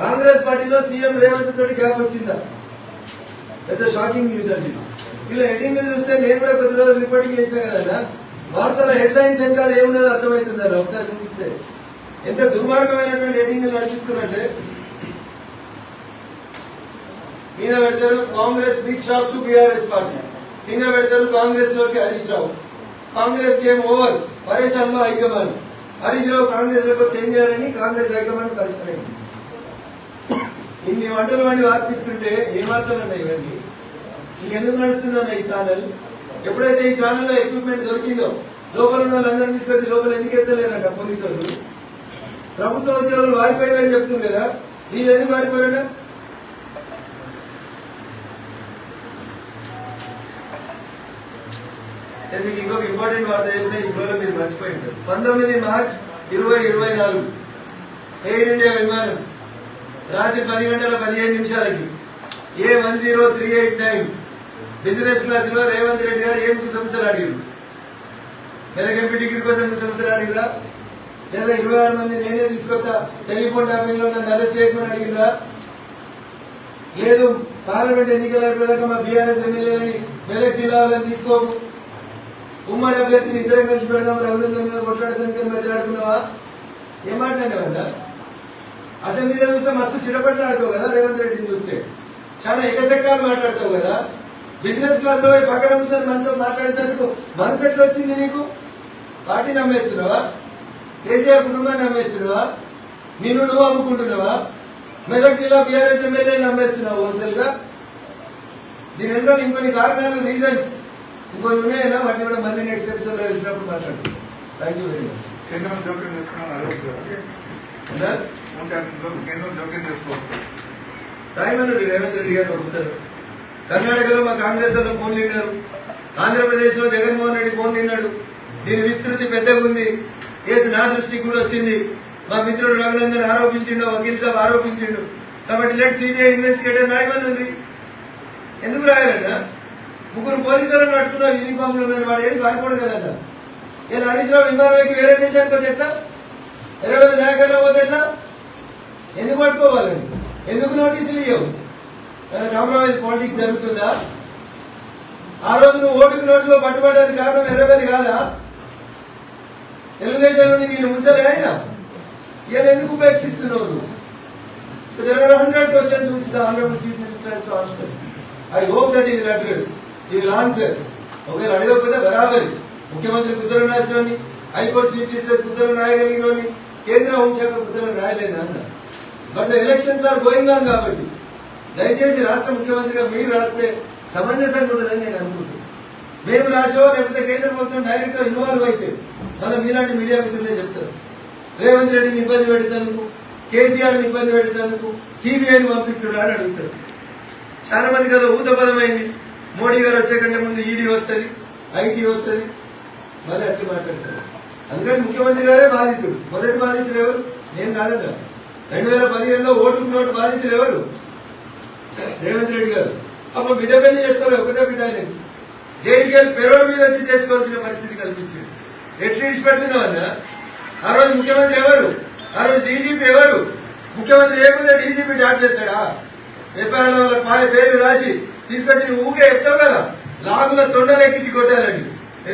కాంగ్రెస్ పార్టీలో సీఎం రేవంత్ తోటి గ్యాప్ వచ్చిందా? పెద్ద షాకింగ్ న్యూస్ అండి. ఇలా హెడ్డింగ్ చూస్తే నేను కూడా కొద్ది రోజులు రిపోర్టింగ్ చేసిన కదా, వార్తల హెడ్ లైన్స్ వెనకాల ఏమున్నదో అర్థమవుతుందని ఒకసారి చూపిస్తే ఎంత దుర్మార్గమైనటువంటి హెడ్డింగ్ నడిపిస్తున్నట్టే. మీద పెడతారు Congress big shock to BRS party, కింద పెడతారు కాంగ్రెస్ లోకి Harish Rao. Congress game over, పరేషాన్ లో హైకమాండ్. హరీష్ రావు కాంగ్రెస్ లోకి ఏం చేయాలని కాంగ్రెస్ హైకమాండ్ పరిష్కరించింది. ఇన్ని వంటలు వాడిని వార్పిస్తుంటే ఏ వార్తలు ఉన్నాయి ఇవన్నీ? ఇంకెందుకు నడుస్తుందన్న ఈ ఛానల్? ఎప్పుడైతే ఈ ఛానల్లో ఎక్విప్మెంట్ దొరికిందో లోపల ఉన్న వాళ్ళందరూ తీసుకొచ్చి లోపల ఎందుకు ఎత్తలేరంట పోలీసు వాళ్ళు. ప్రభుత్వ ఉద్యోగులు వారిపోయారని చెప్తుంది కదా, వీళ్ళు ఎందుకు వారిపోయారట? మీకు ఇంకొక ఇంపార్టెంట్ వార్త చెప్పినా ఇప్పుడు మీరు మర్చిపోయి ఉంటారు. 19 మార్చి 2024 ఎయిర్ ఇండియా విమానం రాత్రి 10 గంటల 15 నిమిషాలకి A10389 బిజినెస్ క్లాస్ లో రేవంత్ రెడ్డి గారు ఏం సంస్థలు అడిగారు? నెలకెంపీ టికెట్ కోసం సంస్థలు అడిగిరా? లేదా 26 మంది నేనే తీసుకొస్తా టెలిఫోన్ ట్యాపింగ్ లో నన్ను అరెస్ట్ చేయమని అడిగిరా? లేదు పార్లమెంట్ ఎన్నికలు అయిపోయాక మా బీఆర్ఎస్ ఎమ్మెల్యేలని మెదక్ జిల్లాలను తీసుకోకు, ఉమ్మడి అభ్యర్థిని ఇద్దరం కలిసి పెడదాం, రఘునందన్ మీద కొట్లాడదానికి మధ్యలాడుకున్నావా? ఏం మాట్లాడేవాళ్ళ? అసెంబ్లీలో చూస్తే మస్తు చిటపట్లాడుతావు కదా, రేవంత్ రెడ్డిని చూస్తే చాలా ఎకసెక్కాలు మాట్లాడతావు కదా. బిజినెస్ క్లాస్ లో పక్కన కూర్చొని మనసు మాట్లాడేందుకు మనసు ఎట్లా వచ్చింది నీకు? పార్టీ నమ్మేస్తున్నావా? కేసీఆర్ కుటుంబాన్ని నమ్మేస్తున్నావా? నిన్ను నువ్వు అమ్ముకుంటున్నావా? మెదక్ జిల్లా బీఆర్ఎస్ ఎమ్మెల్యే నమ్మేస్తున్నావు హోల్సేల్ గా. దీని వెనుక ఇంకొన్ని కారణాలు, రీజన్స్ ఇంకొన్ని ఉన్నాయన్నా, వాటిని కూడా మళ్ళీ నెక్స్ట్ ఎపిసోడ్ లో కలిసినప్పుడు మాట్లాడుతున్నాం. Thank you very much. కేంద్రం జోక్యం చేసుకోవాలి. రాయమన్నాడు రేవంత్ రెడ్డి గారు అడుగుతారు. కర్ణాటకలో మా కాంగ్రెస్ వాళ్ళు ఫోన్ తిన్నారు, ఆంధ్రప్రదేశ్ లో జగన్మోహన్ రెడ్డి ఫోన్ తిన్నాడు. దీని విస్తృతి పెద్దగా ఉంది. కేసు నా దృష్టికి కూడా వచ్చింది. మా మిత్రుడు రఘునందన్ ఆరోపించిండు, వకీల్ సాబ్ ఆరోపించిండు. కాబట్టి లెట్ సిబిఐ ఇన్వెస్టిగేటర్ రాయమని ఉంది. ఎందుకు రాయాలన్నా? ముగ్గురు పోలీసులను పట్టుకున్నావు యూనిఫామ్ లో, వాడు ఏది కాలిపోడు కదన్నా. నేను హరీష్ రావు విమానానికి వేరే దేశానికి పోతే ఎట్లా? 20 దాకా పోతే ఎట్లా? ఎందుకు పట్టుకోవాలని? ఎందుకు నోటీసులు ఇవ్వవు? కాంప్రమైజ్ పాలిటిక్స్ జరుగుతుందా? ఆ రోజు నువ్వు ఓటుకు నోటులో పట్టుబడడానికి కారణం 20 కాదా? తెలుగుదేశం నుండి నేను ఉంచలే ఆయన. ఇలా ఎందుకు ఉపేక్షిస్తున్నావు నువ్వు? There are 100 questions which the Honorable Chief Minister has to answer. I hope that he will address. He will answer. ఒకవేళ అడగకపోతే బరాబరి. ముఖ్యమంత్రి ఉత్తరం రాసినోని, హైకోర్టు చీఫ్ జస్టిస్ ఉత్తరం రాయగలిగినోని, కేంద్ర హోంశాఖ ఉత్తరం రాయలేదు అన్న. But the elections are going on కాబట్టి దయచేసి రాష్ట్ర ముఖ్యమంత్రిగా మీరు రాస్తే సమంజసంగా ఉండదని నేను అనుకుంటున్నాను. మేము రాసో లేకపోతే కేంద్ర ప్రభుత్వం డైరెక్ట్ గా ఇన్వాల్వ్ అయితే మళ్ళీ మీలాంటి మీడియా మిత్రులే చెప్తారు. రేవంత్ రెడ్డిని ఇబ్బంది పెడతాను, కేసీఆర్ ని ఇబ్బంది పెడతాను, సిబిఐని పంపిస్తున్నారు అని అడుగుతారు. చాలా మంది కదా ఊతపదమైంది. మోడీ గారు వచ్చే కంటే ముందు ఈడీ వస్తుంది, ఐటీ వస్తుంది, మళ్ళీ అట్లా మాట్లాడతారు. అందుకని ముఖ్యమంత్రి గారే బాధితుడు. మొదటి బాధితులు ఎవరు? నేను కాదన్నా. 2015లో ఓటుకు నోటు బాధితులు ఎవరు? రేవంత్ రెడ్డి గారు. అప్పుడు బిడ్డ పెళ్లి చేసుకోవాలి, ఒకటే బిడ్డ ఆయన జైలుకి వెళ్ళి పెరోల్ మీద వచ్చి చేసుకోవాల్సిన పరిస్థితి కల్పించింది. ఎట్లు విడిచిపెడుతున్నావన్నా? ఆ రోజు ముఖ్యమంత్రి ఎవరు? ఆ రోజు డీజీపీ ఎవరు? ముఖ్యమంత్రి ఏముందో డీజీపీ డ్రాప్ చేస్తాడా? ఎఫ్ఐఆర్ వాళ్ళ పేర్లు రాసి తీసుకొచ్చి నువ్వు ఊకే చెప్తావు కదా, లాగుల తొండలు ఎక్కించి కొట్టాలని.